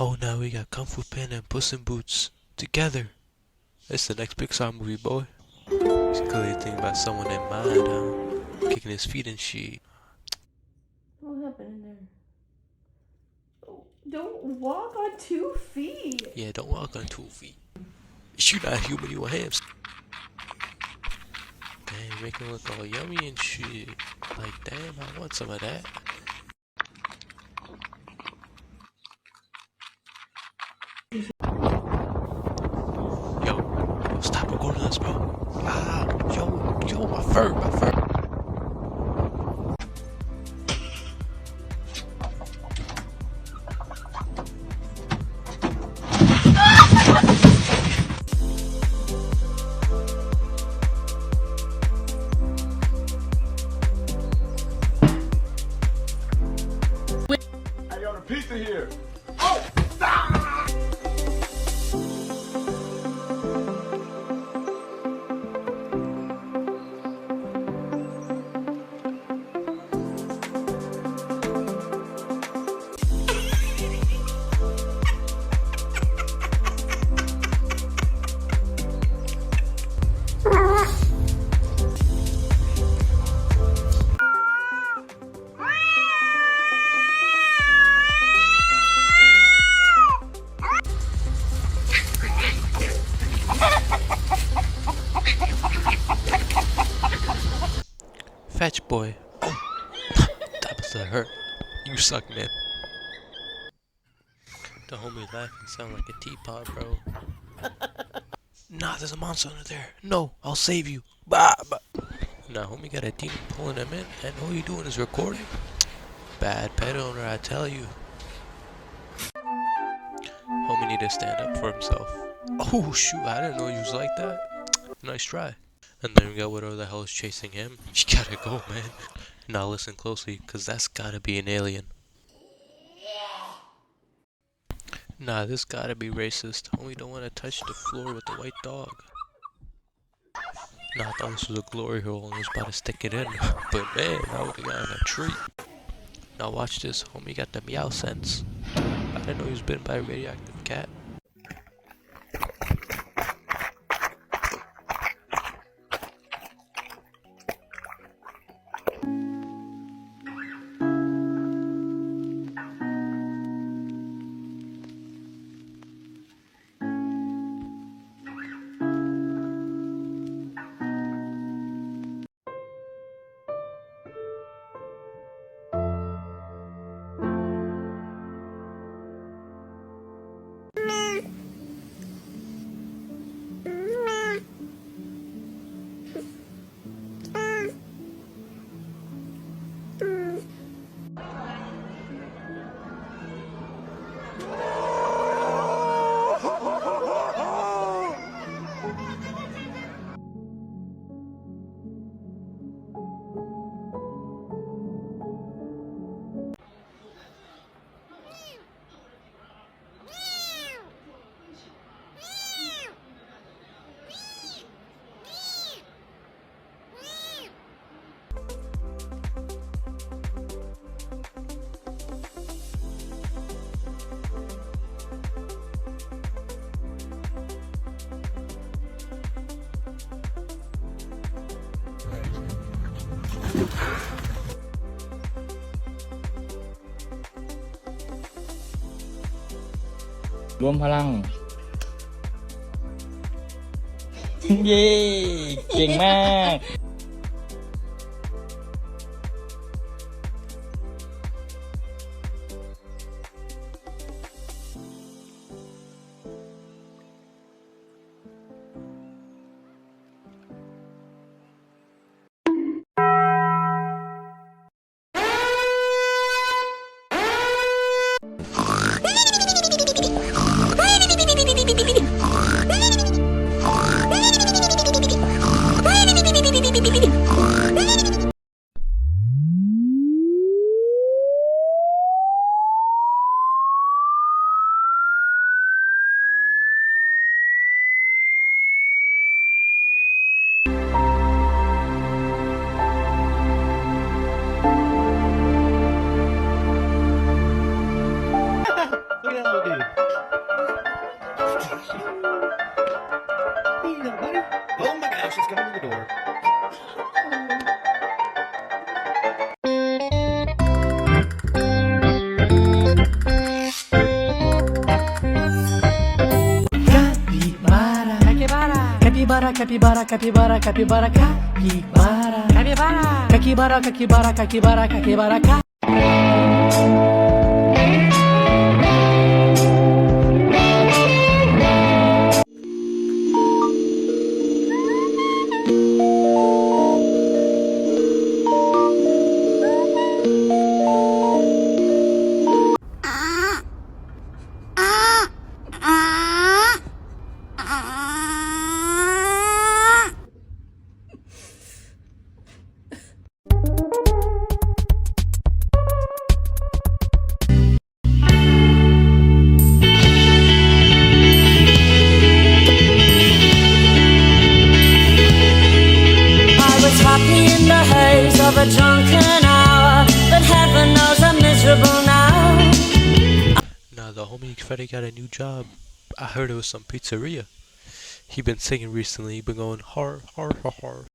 Oh, now we got Kung Fu Panda and Puss in Boots together. It's the next Pixar movie, boy. He's clearly thinking about someone in mind, huh? Kicking his feet and shit. What happened in there? Oh, don't walk on 2 feet. Yeah, don't walk on 2 feet. You not human, you a hamster. Dang, make it look all yummy and shit. Like, damn, I want some of that. Yo, stop recording us, bro. Ah, yo, my fur. I got a pizza here. Fetch boy. Oh, that must have hurt. You suck, man. The homie laughing sound like a teapot, bro. Nah, there's a monster under there. No, I'll save you. Bah. Nah, homie got a demon pulling him in, and all you doing is recording? Bad pet owner, I tell you. Homie need to stand up for himself. Oh, shoot, I didn't know he was like that. Nice try. And then we got whatever the hell is chasing him. You gotta go, man. Now listen closely, cause that's gotta be an alien. Nah, this gotta be racist. Homie don't wanna touch the floor with the white dog. Nah, I thought this was a glory hole and was about to stick it in. But man, I would've gotten a treat. Now watch this, homie got the meow sense. I didn't know he was bitten by a radioactive cat.รวมพลัง เย้เก่งมาก will do. Hey, little buddy. Oh my gosh, she's coming to the door. Capybara, capybara, capybara, capybara, capybara, capybara, capybara, capybara, capybara, capybara, capybara. I was happy in the haze of a drunken hour, but heaven knows I'm miserable now. Nah, the homie Freddie got a new job. I heard it was some pizzeria. He been singing recently. He been going har har har har.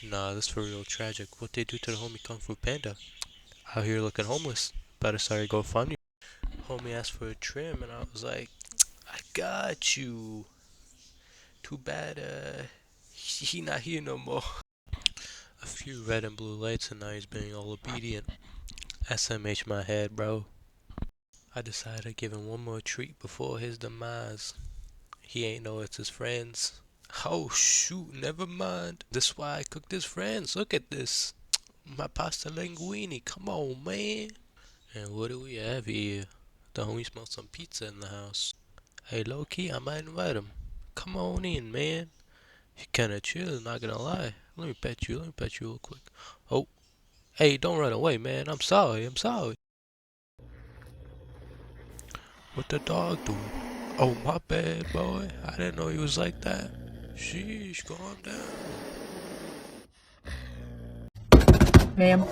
Nah, this for real tragic. What they do to the homie Kung Fu Panda? Out here looking homeless. Better sorry go fund you. Homie asked for a trim and I was like, I got you. Too bad he not here no more. A few red and blue lights and now he's being all obedient. SMH my head, bro. I decided to give him one more treat before his demise. He ain't know it's his friends. Oh shoot, never mind. This why I cooked his friends. Look at this. My pasta linguine. Come on, man. And what do we have here? The homie smelled some pizza in the house. Hey, low key, I might invite him. Come on in, man. He kinda chill, not gonna lie. Let me pet you real quick. Oh, hey, don't run away, man. I'm sorry. What the dog doing? Oh, my bad, boy. I didn't know he was like that. Sheesh, calm down. Ma'am.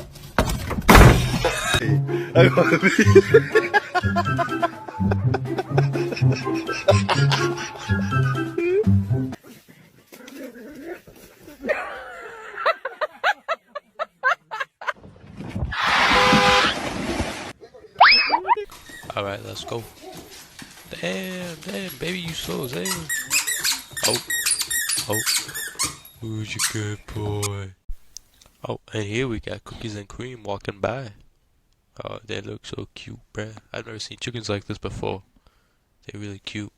Alright, let's go. Damn, baby, you so zany. Oh, who's your good boy? Oh, and here we got Cookies and Cream walking by. Oh, they look so cute, bruh. I've never seen chickens like this before. They're really cute.